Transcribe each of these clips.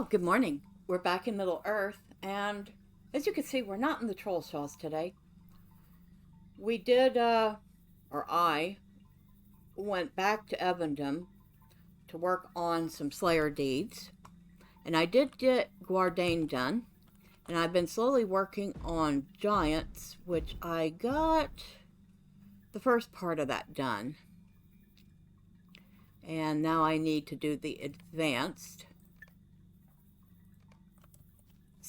Well, good morning. We're back in Middle Earth, and as you can see, we're not in the Trollshaws today. We did, or I, went back to Evendim to work on some Slayer deeds, and I did get Guardian done, and I've been slowly working on Giants, which I got the first part of that done. And now I need to do the advanced.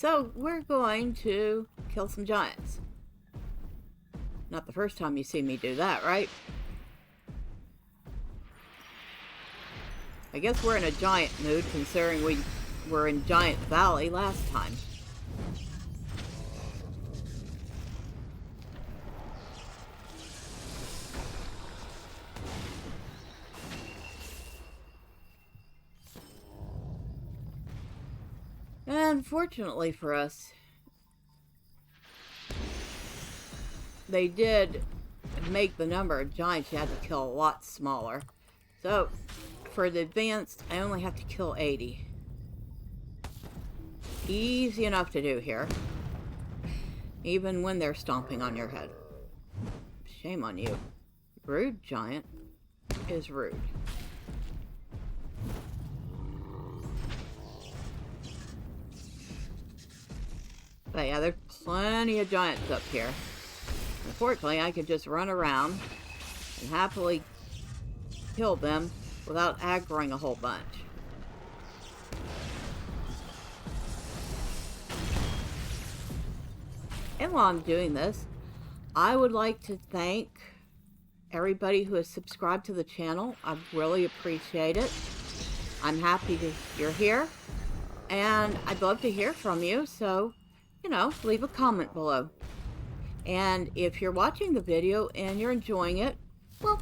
So we're going to kill some giants. Not the first time you see me do that, right? I guess we're in a giant mood considering we were in Giant Valley last time. And fortunately for us, they did make the number of giants you had to kill a lot smaller. So, for the advanced, I only have to kill 80. Easy enough to do here. Even when they're stomping on your head. Shame on you. Rude giant is rude. But yeah, there's plenty of giants up here. Unfortunately, I could just run around and happily kill them without aggroing a whole bunch. And while I'm doing this, I would like to thank everybody who has subscribed to the channel. I really appreciate it. I'm happy that you're here, and I'd love to hear from you, so, you know, leave a comment below. And if you're watching the video and you're enjoying it, well,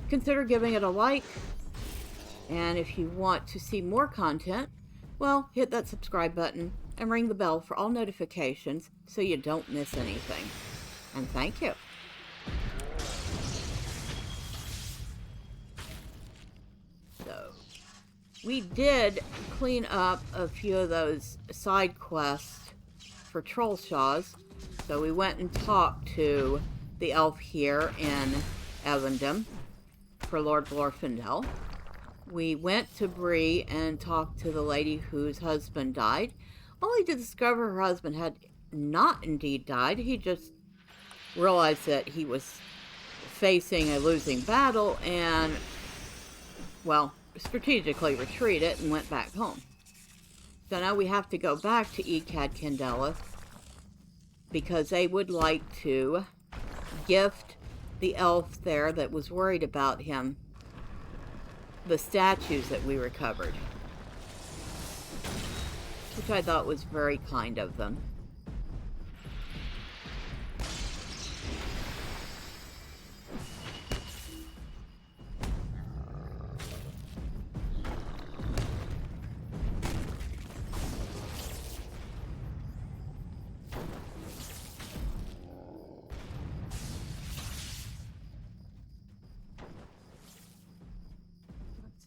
consider giving it a like. And if you want to see more content, well, hit that subscribe button and ring the bell for all notifications so you don't miss anything. And thank you. So, we did clean up a few of those side quests for Trollshaws. So we went and talked to the elf here in Evendim for Lord Glorfindel. We went to Bree and talked to the lady whose husband died, only to discover her husband had not indeed died. He just realized that he was facing a losing battle and, well, strategically retreated and went back home. So now we have to go back to Ecad Candelith because they would like to gift the elf there that was worried about him the statues that we recovered, which I thought was very kind of them.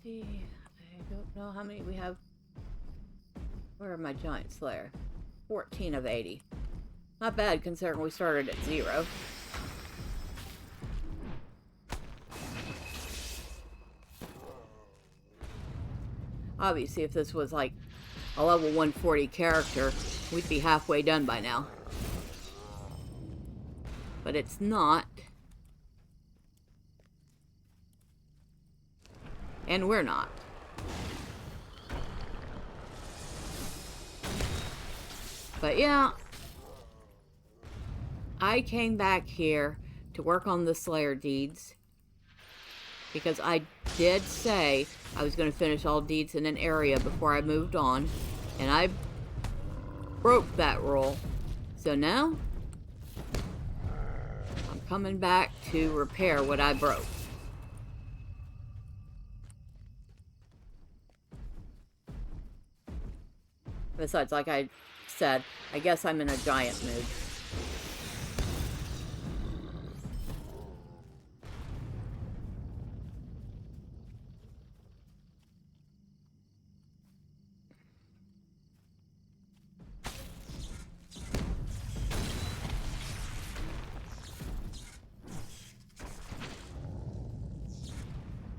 I don't know how many we have. Where are my giant slayer? 14 of 80. Not bad considering we started at 0. Obviously, if this was like a level 140 character, we'd be halfway done by now. But it's not. And we're not. But yeah, I came back here to work on the Slayer deeds because I did say I was going to finish all deeds in an area before I moved on, and I broke that rule. So now I'm coming back to repair what I broke. Besides, like I said, I guess I'm in a giant mood.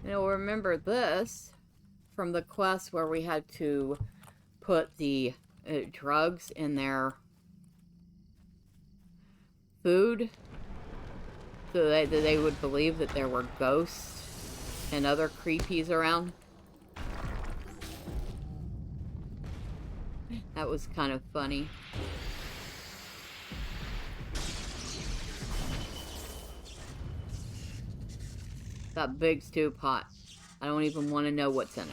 And you'll remember this from the quest where we had to put the drugs in their food so that they would believe that there were ghosts and other creepies around. That was kind of funny. That big stew pot. I don't even want to know what's in it.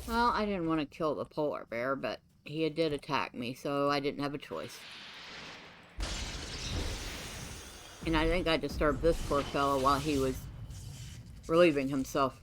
Well, I didn't want to kill the polar bear, but he did attack me, so I didn't have a choice. And I think I disturbed this poor fellow while he was relieving himself.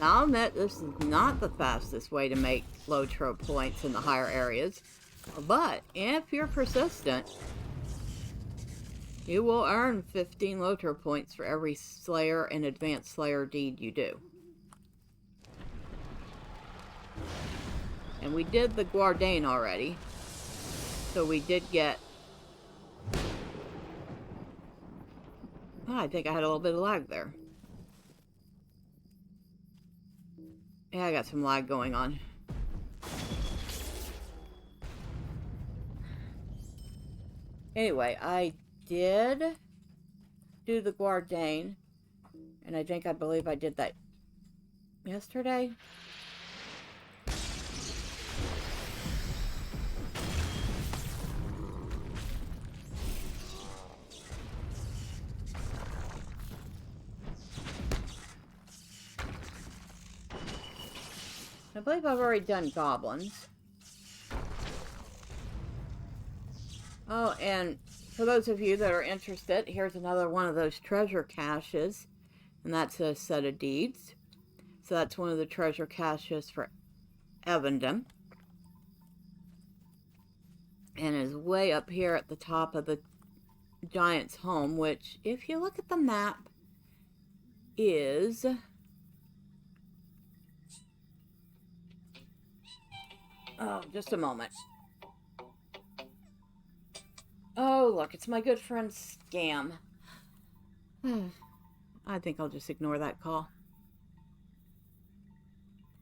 I'll admit this is not the fastest way to make LOTRO points in the higher areas, but if you're persistent, you will earn 15 LOTRO points for every Slayer and Advanced Slayer deed you do. And we did the Guardian already, so we did get... Oh, I think I had a little bit of lag there. Yeah, I got some lag going on. Anyway, I did do the Guardian, and I believe I did that yesterday. I believe I've already done goblins. Oh, and for those of you that are interested, here's another one of those treasure caches, and that's a set of deeds. So that's one of the treasure caches for Evendim. And is way up here at the top of the giant's home, which, if you look at the map, is... Oh, just a moment. Oh, look, it's my good friend Scam. I think I'll just ignore that call.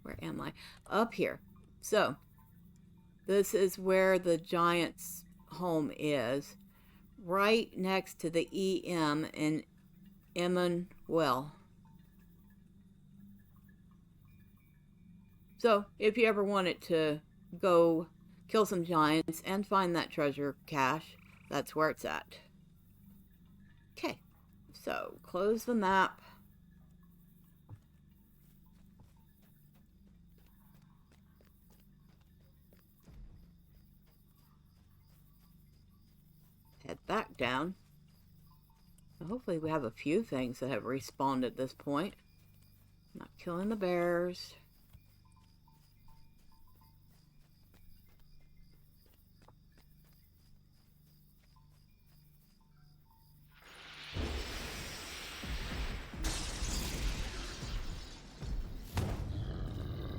Where am I? Up here. So, this is where the giant's home is. Right next to the EM in Emmanuel. So, if you ever wanted to go kill some giants and find that treasure cache, that's where it's at. Okay, so close the map. Head back down. Hopefully we have a few things that have respawned at this point. Not killing the bears.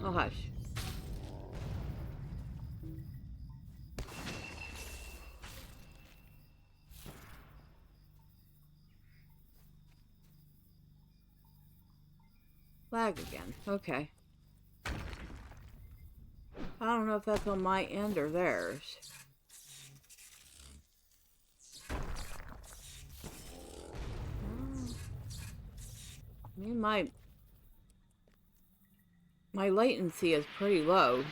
Oh, hush. Lag again. Okay. I don't know if that's on my end or theirs. You might... my latency is pretty low.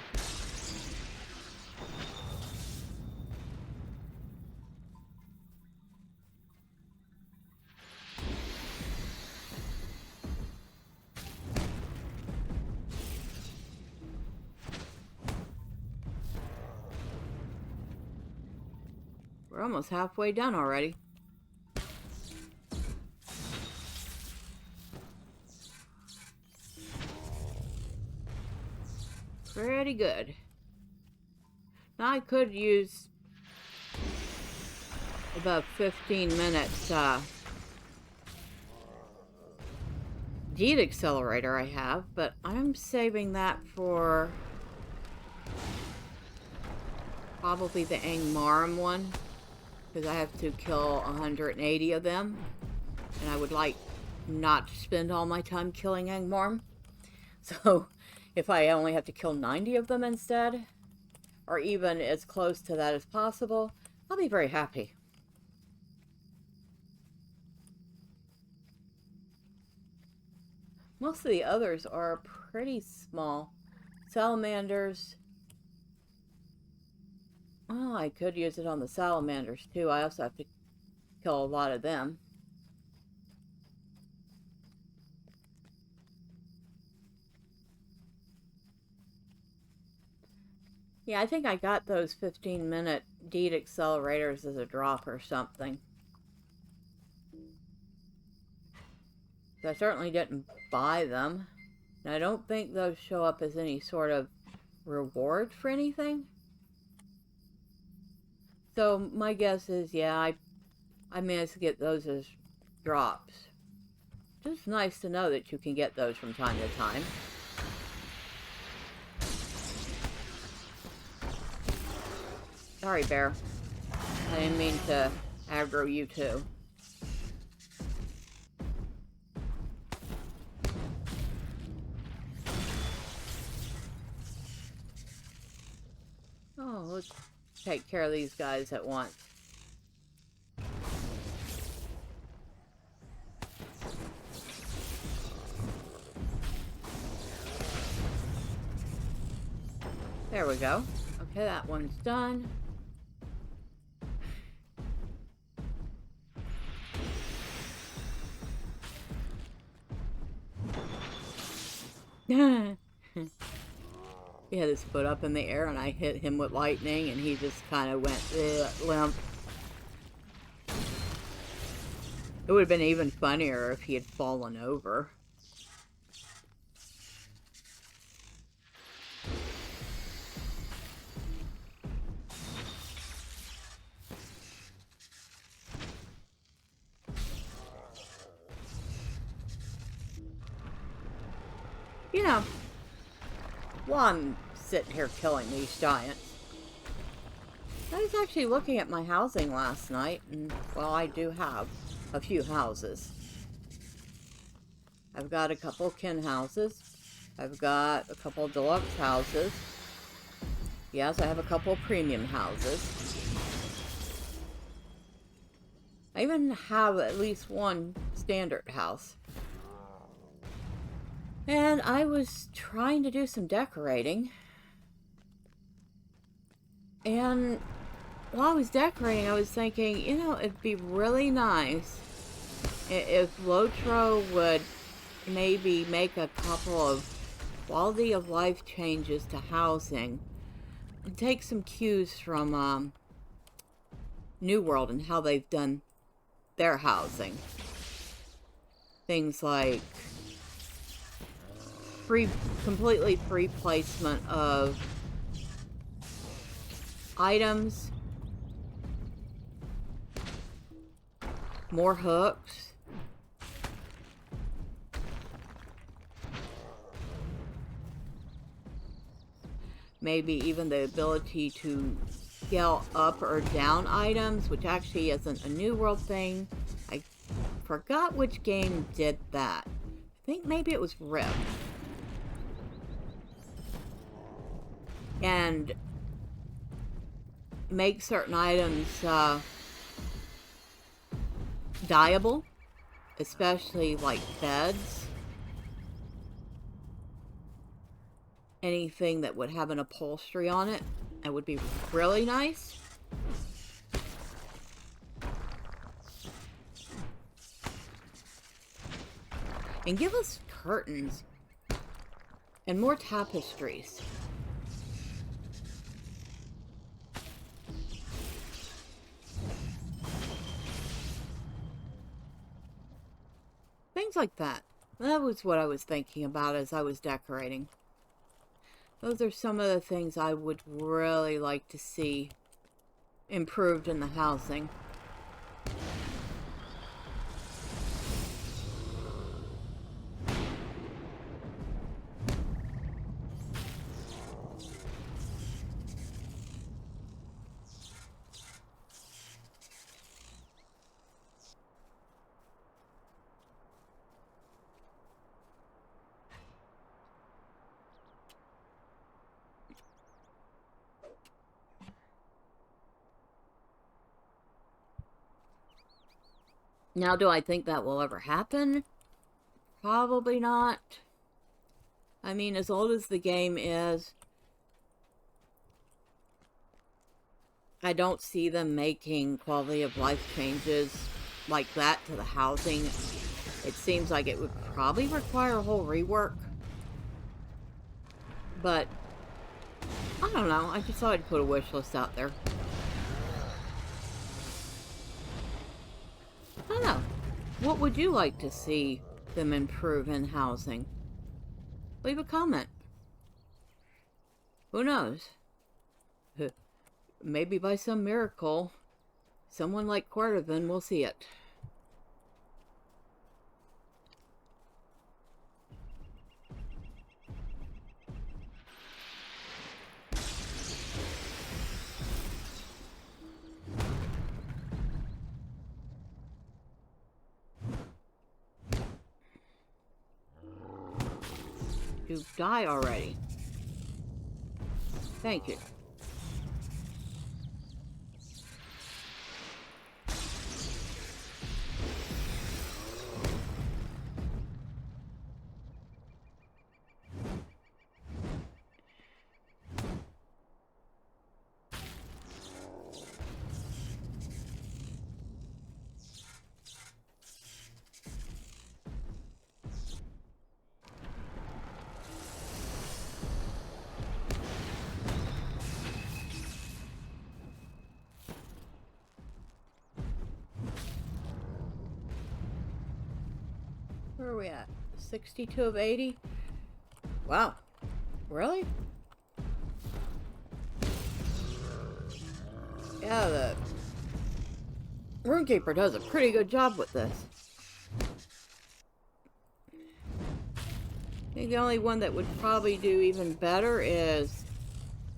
We're almost halfway done already. Pretty good. Now I could use about 15 minutes deed accelerator I have, but I'm saving that for probably the Angmarum one, because I have to kill 180 of them, and I would like not to spend all my time killing Angmarum. So if I only have to kill 90 of them instead, or even as close to that as possible, I'll be very happy. Most of the others are pretty small. Salamanders. Well, I could use it on the salamanders too. I also have to kill a lot of them. Yeah, I think I got those 15-minute deed accelerators as a drop or something. I certainly didn't buy them. And I don't think those show up as any sort of reward for anything. So my guess is, yeah, I managed to get those as drops. Just nice to know that you can get those from time to time. Sorry, bear. I didn't mean to aggro you too. Oh, let's take care of these guys at once. There we go. Okay, that one's done. He had his foot up in the air and I hit him with lightning and he just kind of went limp. It would have been even funnier if he had fallen over. You know, while I'm sitting here killing these giants, I was actually looking at my housing last night, and, well, I do have a few houses. I've got a couple kin houses. I've got a couple deluxe houses. Yes, I have a couple premium houses. I even have at least one standard house. And I was trying to do some decorating. And while I was decorating, I was thinking, you know, it'd be really nice if LOTRO would maybe make a couple of quality of life changes to housing and take some cues from New World and how they've done their housing. Things like completely free placement of items, more hooks, maybe even the ability to scale up or down items, which actually isn't a New World thing. I forgot which game did that. I think maybe it was Rip. And make certain items dyeable, especially like beds. anything that would have an upholstery on it. That would be really nice. And give us curtains and more tapestries. Things like that. That was what I was thinking about as I was decorating. Those are some of the things I would really like to see improved in the housing. Now, do I think that will ever happen? Probably not. I mean, as old as the game is, I don't see them making quality of life changes like that to the housing. It seems like it would probably require a whole rework. But, I don't know. I just thought I'd put a wish list out there. I don't know. What would you like to see them improve in housing? Leave a comment. Who knows? Maybe by some miracle, someone like Cordovan will see it. You die already. Thank you. Where are we at? 62 of 80? Wow. Really? Yeah, the RuneKeeper does a pretty good job with this. I think the only one that would probably do even better is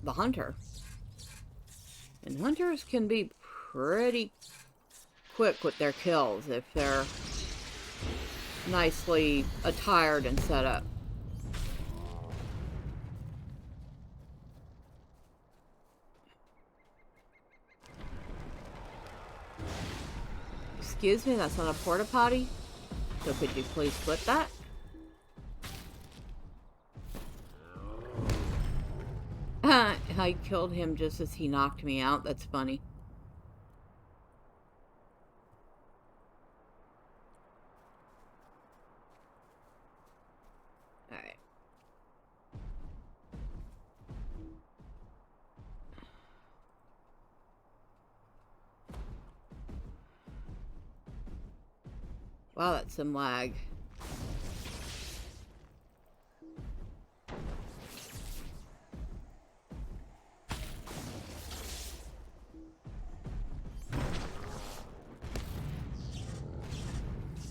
the Hunter. And Hunters can be pretty quick with their kills if they're nicely attired and set up. Excuse me, that's not a porta potty? So could you please flip that? I killed him just as he knocked me out. That's funny. Alright. Wow, that's some lag.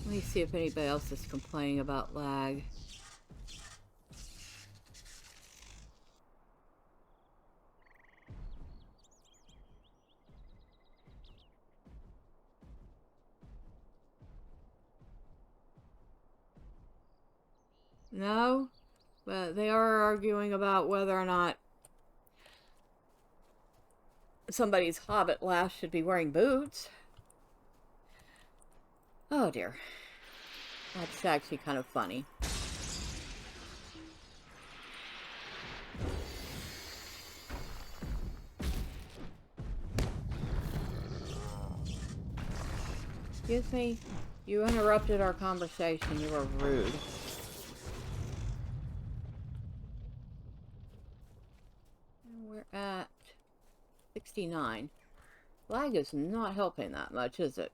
Let me see if anybody else is complaining about lag. No? But they are arguing about whether or not somebody's hobbit lass should be wearing boots. Oh dear. That's actually kind of funny. Excuse me. You interrupted our conversation. You were rude. We're at 69. Lag is not helping that much, is it?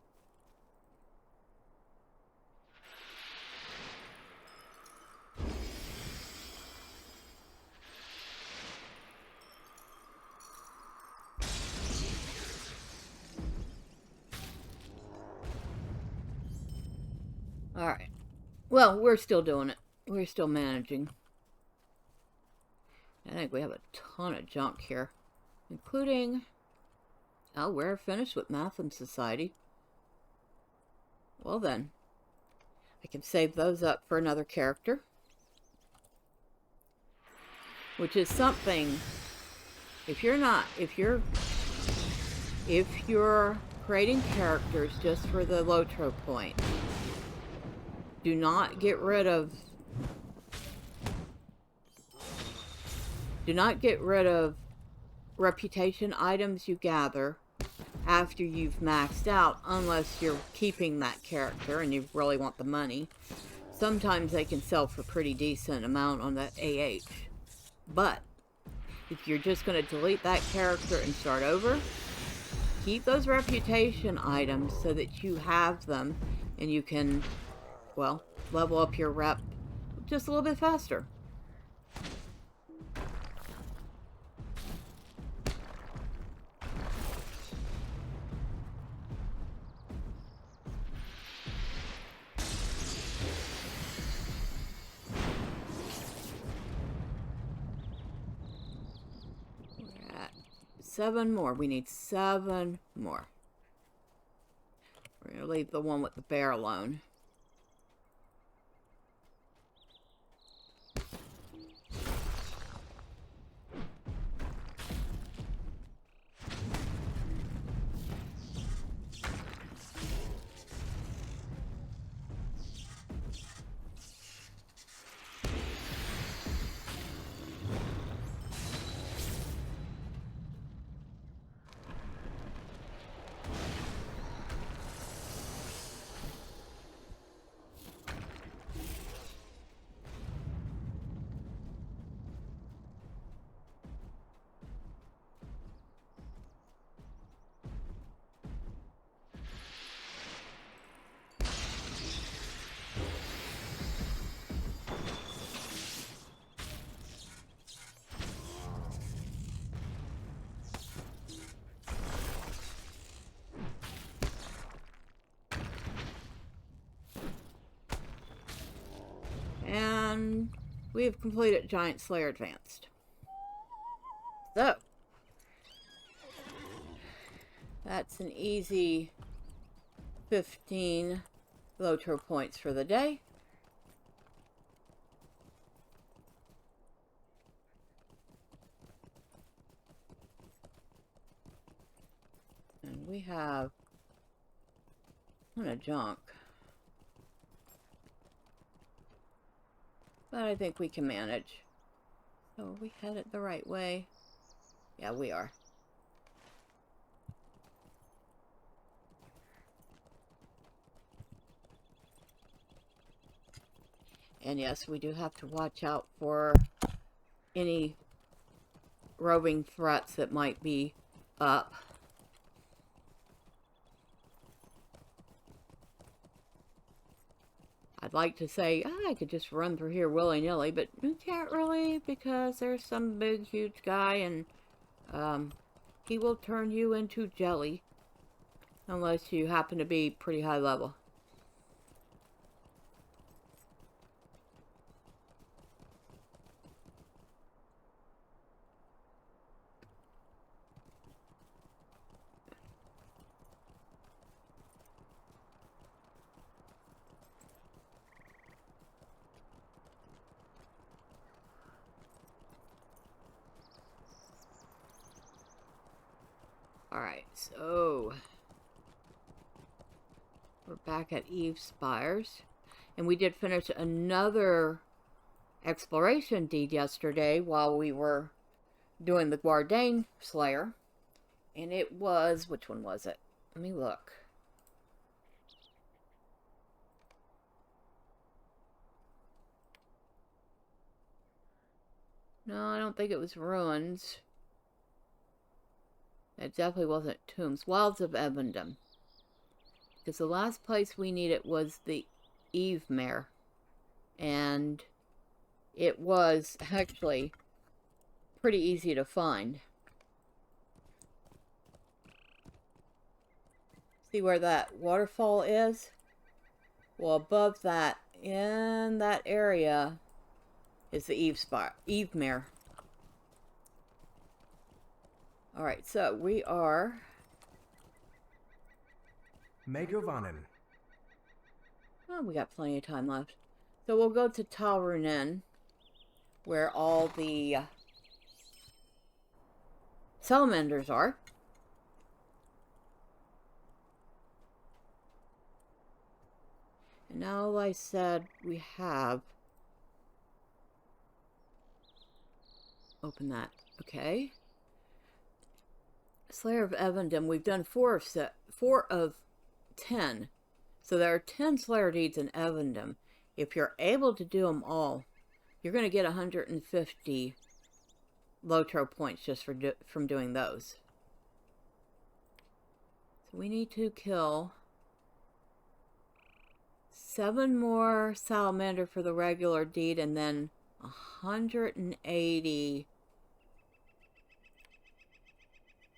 Alright. Well, we're still doing it. We're still managing. I think we have a ton of junk here. Including... Oh, we're finished with Math and Society. Well then. I can save those up for another character. Which is something... If you're creating characters just for the LOTRO point, do not get rid of reputation items you gather after you've maxed out, unless you're keeping that character and you really want the money. Sometimes they can sell for pretty decent amount on that AH. But if you're just going to delete that character and start over, keep those reputation items so that you have them and you can, well, level up your rep just a little bit faster. We're at 7 more. We need 7 more. We're going to leave the one with the bear alone. And we have completed Giant Slayer Advanced. So, that's an easy 15 LOTRO points for the day. And we have a ton of junk. But I think we can manage. So are we headed the right way? Yeah, we are. And yes, we do have to watch out for any roving threats that might be up. I'd like to say, I could just run through here willy-nilly, but you can't really, because there's some big, huge guy, and he will turn you into jelly, unless you happen to be pretty high level. Alright, so we're back at Eve Spires, and we did finish another exploration deed yesterday while we were doing the Guardian Slayer, and it was, which one was it? Let me look. No, I don't think it was ruins. It definitely wasn't tombs. Wilds of Evendim. Because the last place we needed was the Evendim. And it was actually pretty easy to find. See where that waterfall is? Well, above that, in that area, is the Evendim. Alright, so we are... Megovanen. Oh, we got plenty of time left. So we'll go to Talrunen, where all the salamanders are. And now, like I said, we have... Open that. Okay. Slayer of Evendim. We've done 4 of 10. So there are 10 Slayer deeds in Evendim. If you're able to do them all, you're going to get 150 LOTRO points just from doing those. So we need to kill 7 more salamander for the regular deed, and then 180.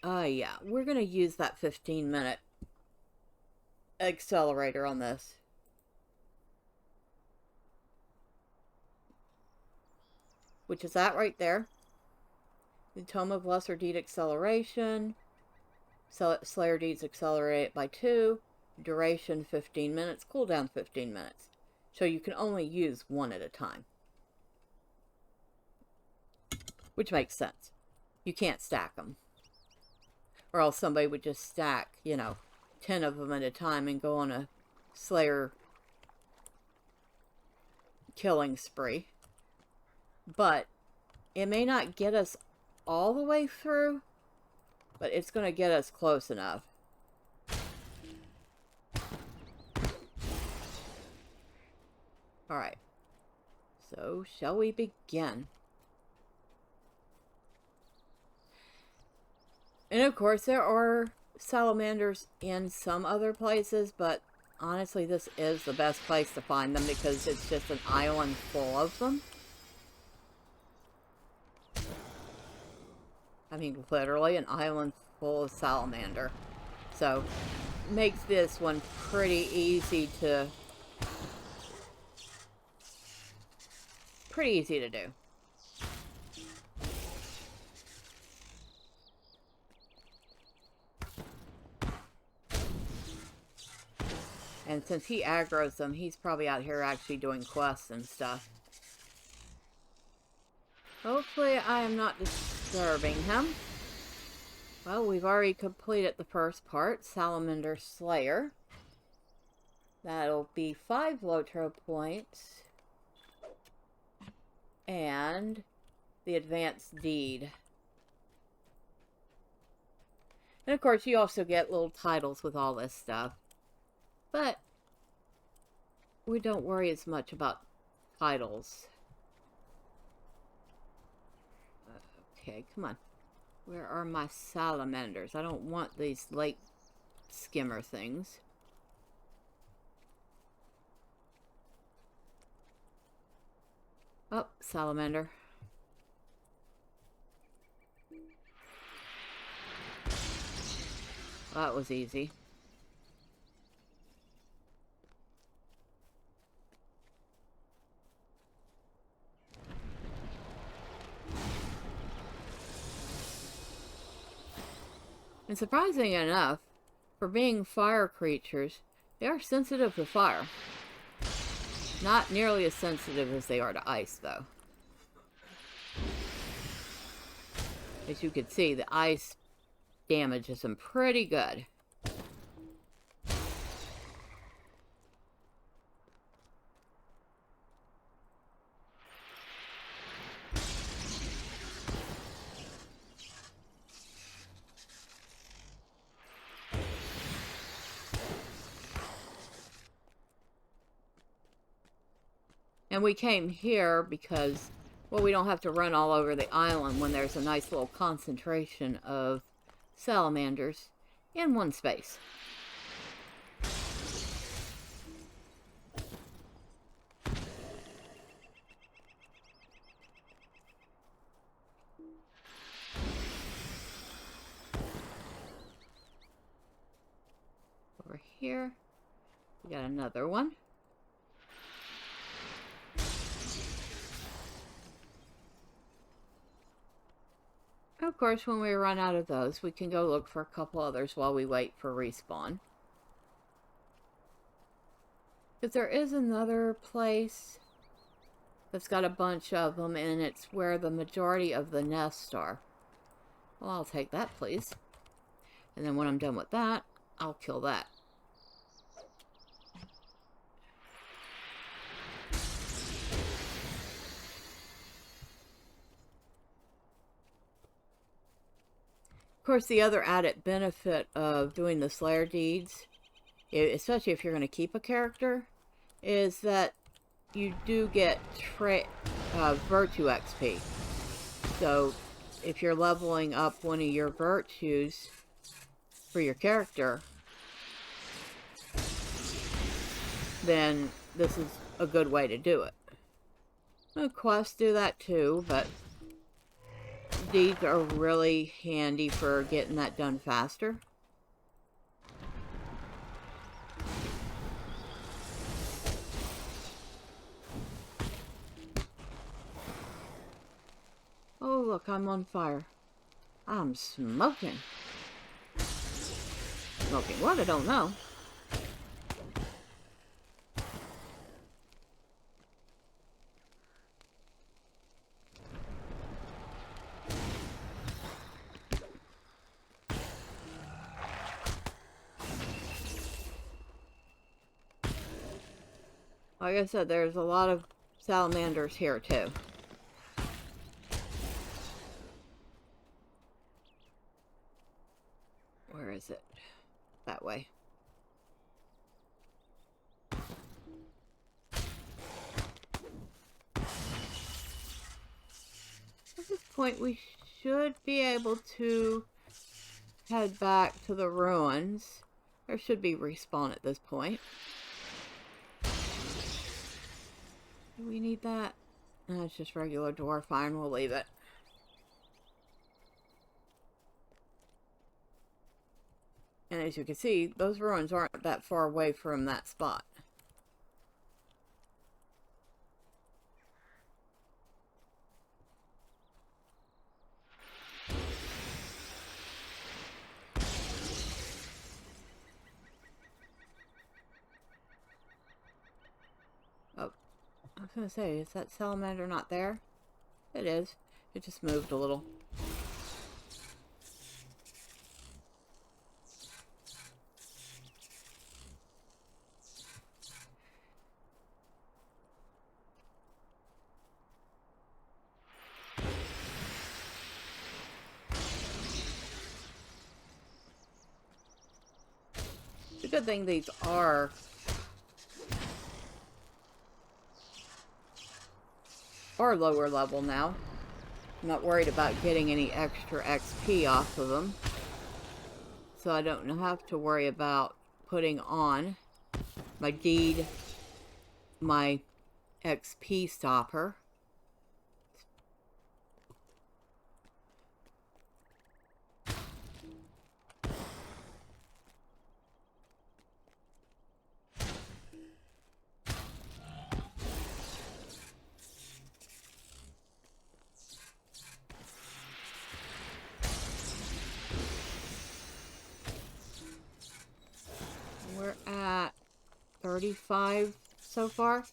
Yeah, we're going to use that 15-minute accelerator on this. Which is that right there. The Tome of Lesser Deed Acceleration. Slayer Deeds accelerate by 2. Duration 15 minutes. Cooldown 15 minutes. So you can only use 1 at a time. Which makes sense. You can't stack them. Or else somebody would just stack, you know, 10 of them at a time and go on a Slayer killing spree. But it may not get us all the way through, but it's going to get us close enough. Alright. So, shall we begin? And of course, there are salamanders in some other places, but honestly, this is the best place to find them because it's just an island full of them. I mean, literally an island full of salamander. So, makes this one pretty easy to... do. And since he aggroes them, he's probably out here actually doing quests and stuff. Hopefully I am not disturbing him. Well, we've already completed the first part, Salamander Slayer. That'll be 5 LOTRO points. And the Advanced Deed. And of course you also get little titles with all this stuff. But we don't worry as much about titles. Okay, come on. Where are my salamanders? I don't want these lake skimmer things. Oh, salamander. That was easy. And surprisingly enough, for being fire creatures, they are sensitive to fire. Not nearly as sensitive as they are to ice, though. As you can see, the ice damages them pretty good. And we came here because Well, we don't have to run all over the island when there's a nice little concentration of salamanders in one space. Over here, we got another one. Of course, when we run out of those, we can go look for a couple others while we wait for respawn. Because there is another place that's got a bunch of them, and it's where the majority of the nests are. Well, I'll take that, please. And then when I'm done with that, I'll kill that. Of course, the other added benefit of doing the Slayer deeds, especially if you're going to keep a character, is that you do get virtue XP. So, if you're leveling up one of your virtues for your character, then this is a good way to do it. Well, quests do that too, but deeds are really handy for getting that done faster. Oh, look, I'm on fire. I'm smoking. Smoking what? I don't know. Like I said, there's a lot of salamanders here too. Where is it? That way. At this point, we should be able to head back to the ruins. There should be respawn at this point. Do we need that? No, it's just regular dwarf. Fine, we'll leave it. And as you can see, those ruins aren't that far away from that spot. Oh, I was going to say, is that salamander not there? It is. It just moved a little. The good thing these are lower level now. I'm not worried about getting any extra XP off of them. So I don't have to worry about putting on my deed, my XP stopper. We're at 35 so far.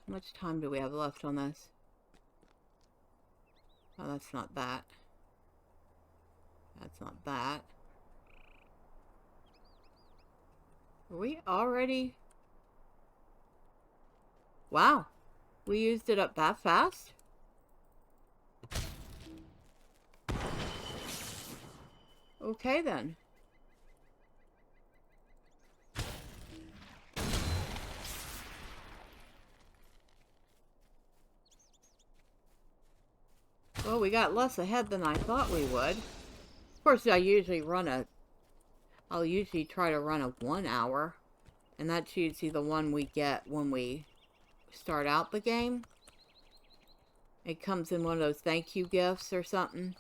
How much time do we have left on this? Oh, that's not that. That's not that. Are we already? Wow. We used it up that fast? Okay then. Well, we got less ahead than I thought we would. Of course, I'll usually try to run a 1 hour. And that's usually the one we get when we start out the game. It comes in one of those thank you gifts or something.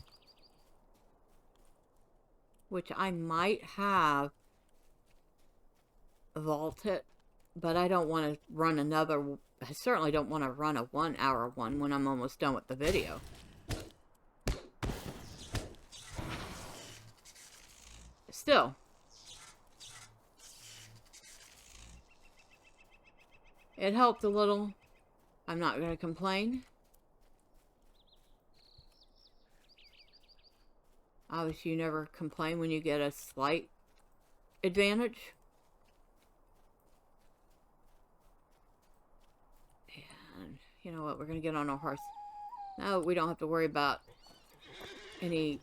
Which I might have vaulted. But I don't want to run another... I certainly don't want to run a 1 hour one when I'm almost done with the video. Still. It helped a little. I'm not going to complain. Obviously, you never complain when you get a slight advantage. And you know what? We're going to get on our horse. Now we don't have to worry about any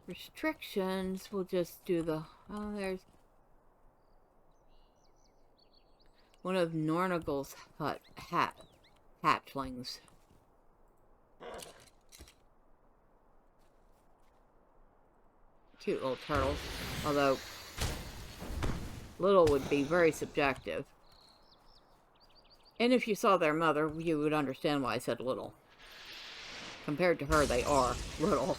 restrictions. We'll just do the... Oh, there's one of Nornagal's hatchlings. Cute little turtles. Although, little would be very subjective. And if you saw their mother, you would understand why I said little. Compared to her, they are little.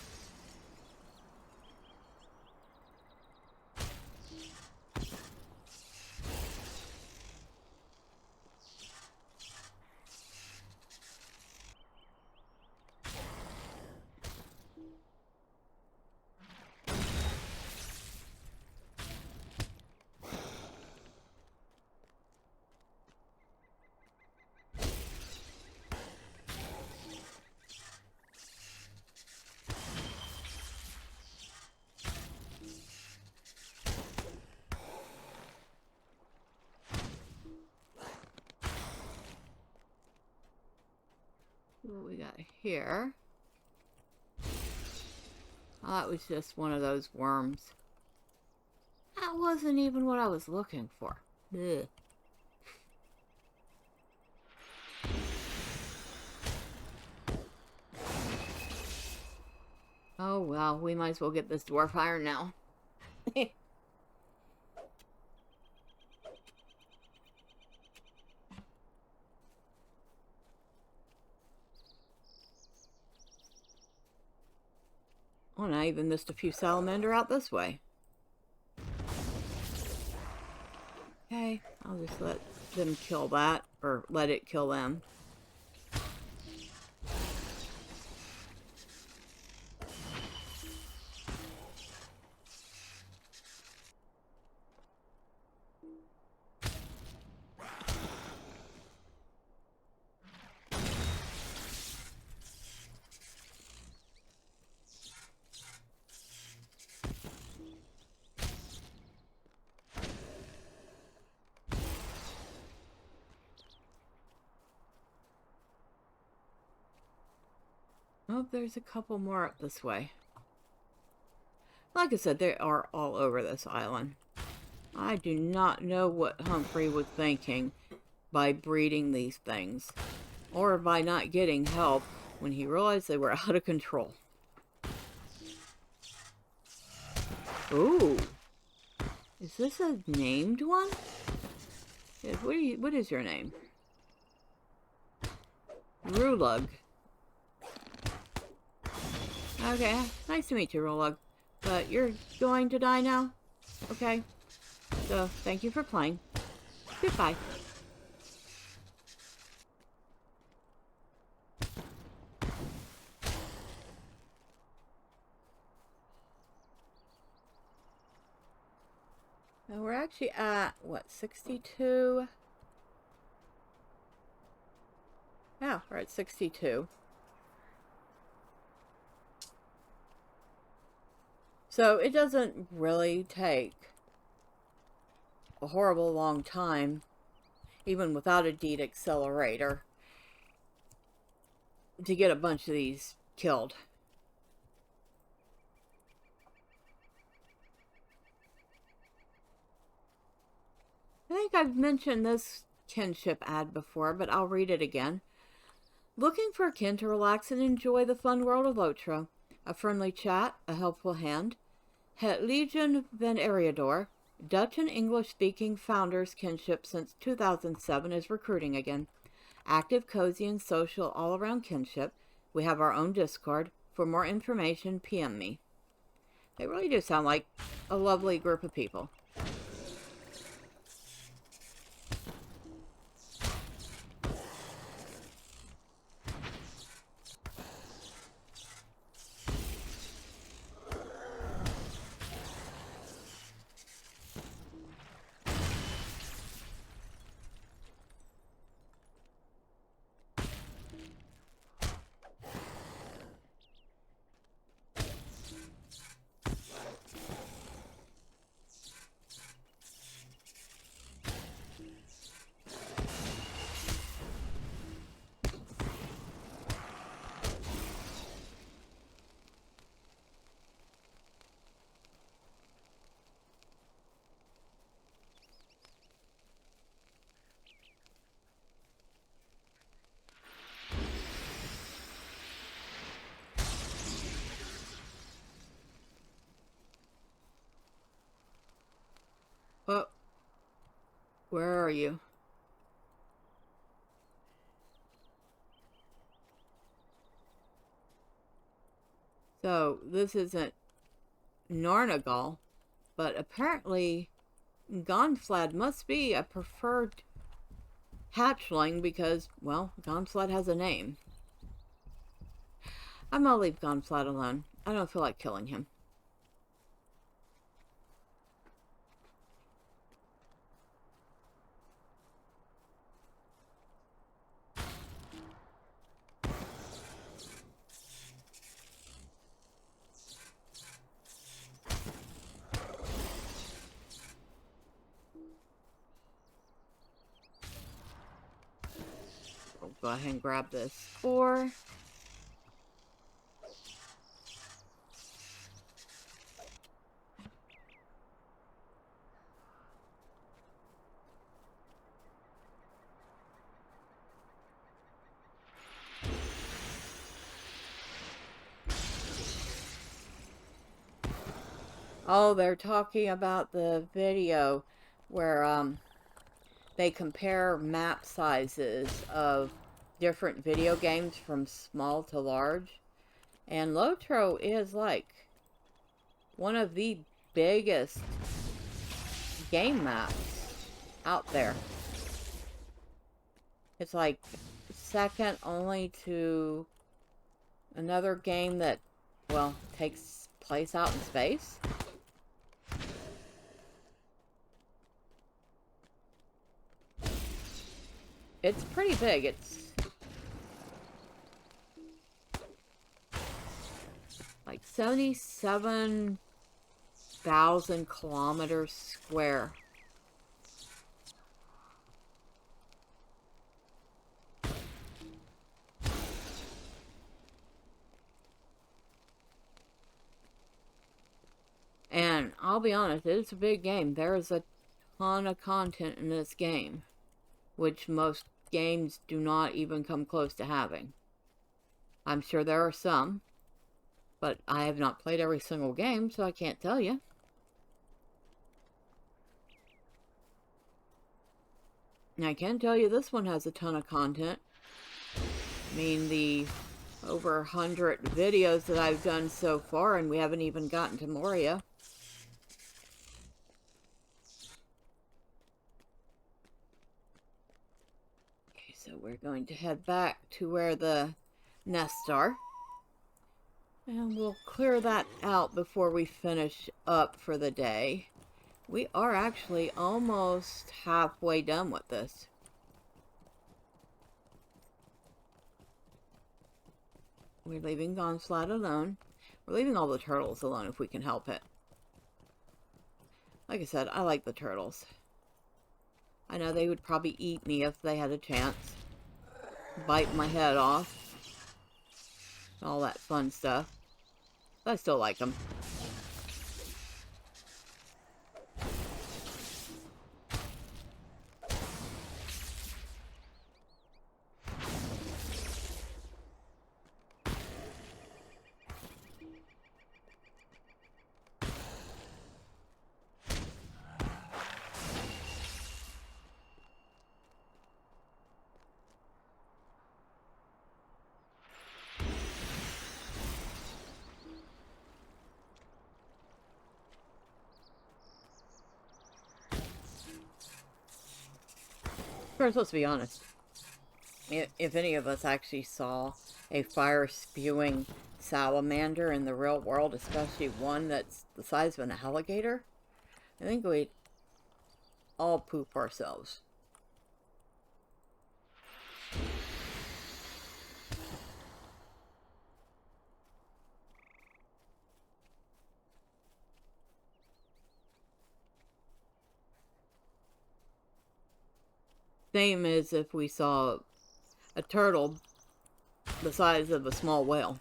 What we got here? Oh, that was just one of those worms. That wasn't even what I was looking for. Ugh. Oh well, we might as well get this dwarf iron now. Oh, and I even missed a few salamander out this way. Okay, I'll just let them kill that, or let it kill them. Oh, there's a couple more up this way. Like I said, they are all over this island. I do not know what Humphrey was thinking by breeding these things, or by not getting help when he realized they were out of control. Ooh. Is this a named one? What is your name? Rulug. Okay, nice to meet you, Rulug. But you're going to die now? Okay. So, thank you for playing. Goodbye. Now we're actually at, what, 62? Yeah, we're at 62. So it doesn't really take a horrible long time, even without a deed accelerator, to get a bunch of these killed. I think I've mentioned this kinship ad before, but I'll read it again. Looking for a kin to relax and enjoy the fun world of LOTRO? A friendly chat, a helpful hand. Het Legion van Eriador, Dutch and English-speaking founders kinship since 2007, is recruiting again. Active, cozy, and social all-around kinship. We have our own Discord. For more information, PM me. They really do sound like a lovely group of people. Oh, where are you? So, this isn't Nornagal, but apparently Gonflad must be a preferred hatchling because, well, Gonflad has a name. I'm gonna leave Gonflad alone. I don't feel like killing him. We'll go ahead and grab this ore. Oh, they're talking about the video where they compare map sizes of different video games from small to large. And LOTRO is like one of the biggest game maps out there. It's like second only to another game that, well, takes place out in space. It's pretty big. It's like 77,000 kilometers square. And I'll be honest, it's a big game. There is a ton of content in this game, which most games do not even come close to having. I'm sure there are some, but I have not played every single game, so I can't tell you. And I can tell you this one has a ton of content. I mean, the over 100 videos that I've done so far, and we haven't even gotten to Moria. Okay, so we're going to head back to where the nests are. And we'll clear that out before we finish up for the day. We are actually almost halfway done with this. We're leaving Gonflad alone. We're leaving all the turtles alone if we can help it. Like I said, I like the turtles. I know they would probably eat me if they had a chance. Bite my head off. All that fun stuff. But I still like them. Of course, let's be honest. If any of us actually saw a fire-spewing salamander in the real world, especially one that's the size of an alligator, I think we'd all poop ourselves. Same as if we saw a turtle the size of a small whale.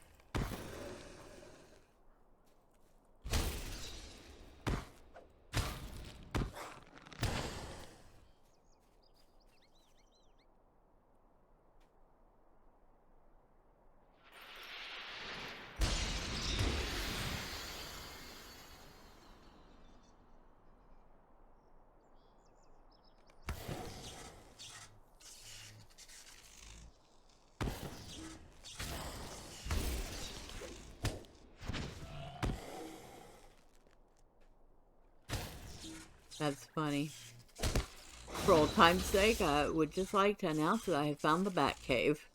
That's funny. For old time's sake, I would just like to announce that I have found the Bat Cave.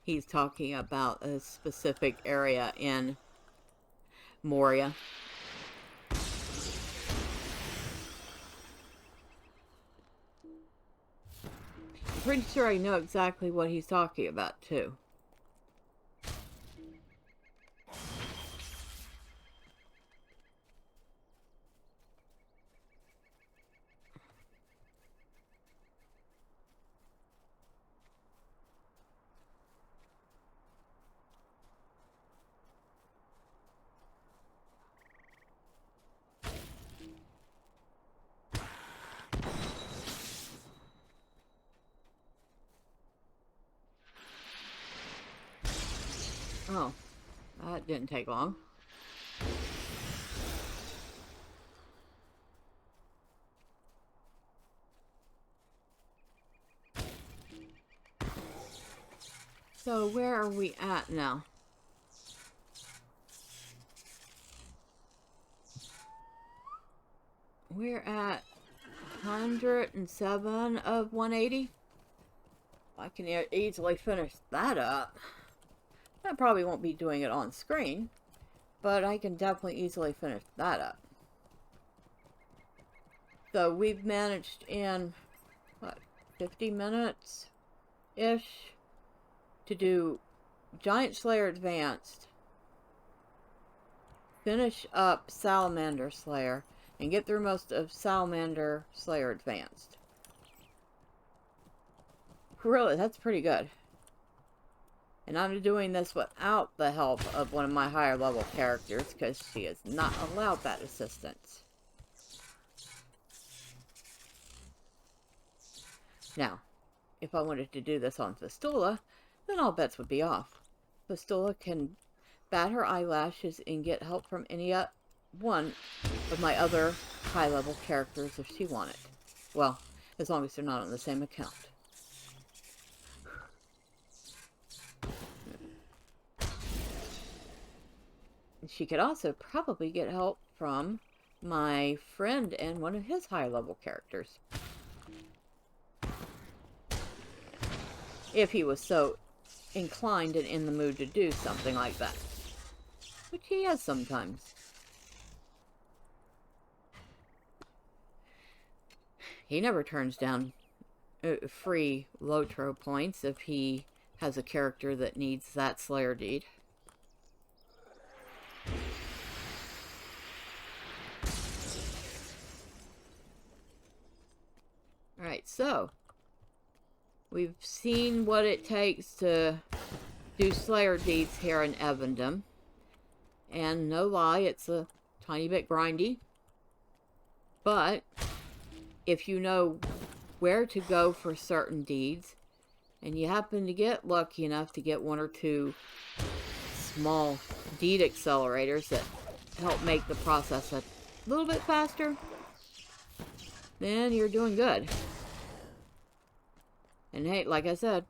He's talking about a specific area in Moria. I'm pretty sure I know exactly what he's talking about, too. Oh, that didn't take long. So where are we at now? We're at 107 of 180. I can easily finish that up. I probably won't be doing it on screen, but I can definitely easily finish that up. So we've managed in, what, 50 minutes-ish to do Giant Slayer Advanced, finish up Salamander Slayer, and get through most of Salamander Slayer Advanced. Really, that's pretty good. And I'm doing this without the help of one of my higher level characters, because she is not allowed that assistance. Now, if I wanted to do this on Fistula, then all bets would be off. Fistula can bat her eyelashes and get help from any one of my other high level characters if she wanted. Well, as long as they're not on the same account. She could also probably get help from my friend and one of his high-level characters. If he was so inclined and in the mood to do something like that. Which he has sometimes. He never turns down free LOTRO points if he has a character that needs that Slayer deed. Alright, so we've seen what it takes to do Slayer deeds here in Evendim. And no lie, it's a tiny bit grindy. But if you know where to go for certain deeds, and you happen to get lucky enough to get one or two small deed accelerators that help make the process a little bit faster, then you're doing good. And hey, like I said,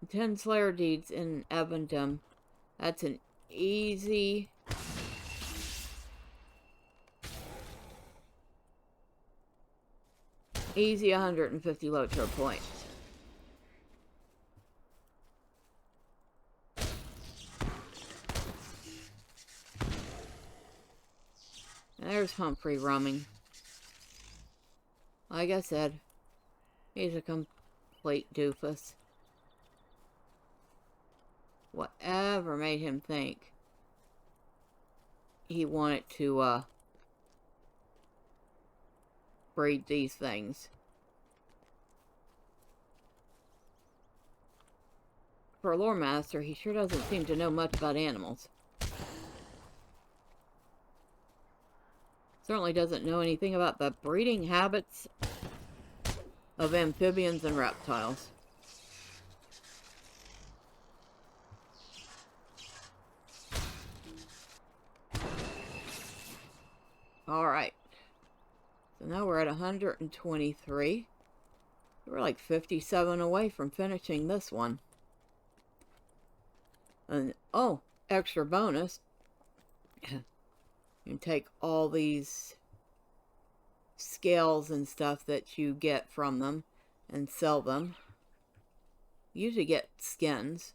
10 Slayer deeds in Evendim, that's an easy Easy 150 LOTRO points. There's Humphrey roaming. Like I said, he's a complete doofus. Whatever made him think he wanted to breed these things? For a lore master, he sure doesn't seem to know much about animals. Certainly doesn't know anything about the breeding habits of amphibians and reptiles. Alright. So now we're at 123. We're like 57 away from finishing this one. And, oh, extra bonus. You can take all these scales and stuff that you get from them and sell them. You usually get skins.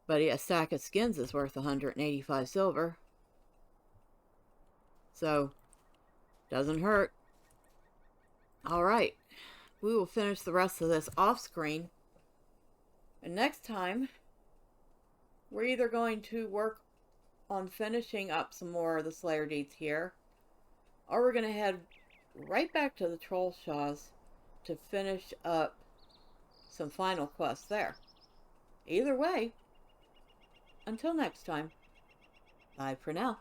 But a stack of skins is worth 185 silver. So, doesn't hurt. Alright. We will finish the rest of this off screen. And next time, we're either going to work on finishing up some more of the Slayer deeds here, or we're going to head right back to the Trollshaws to finish up some final quests there. Either way, until next time, bye for now.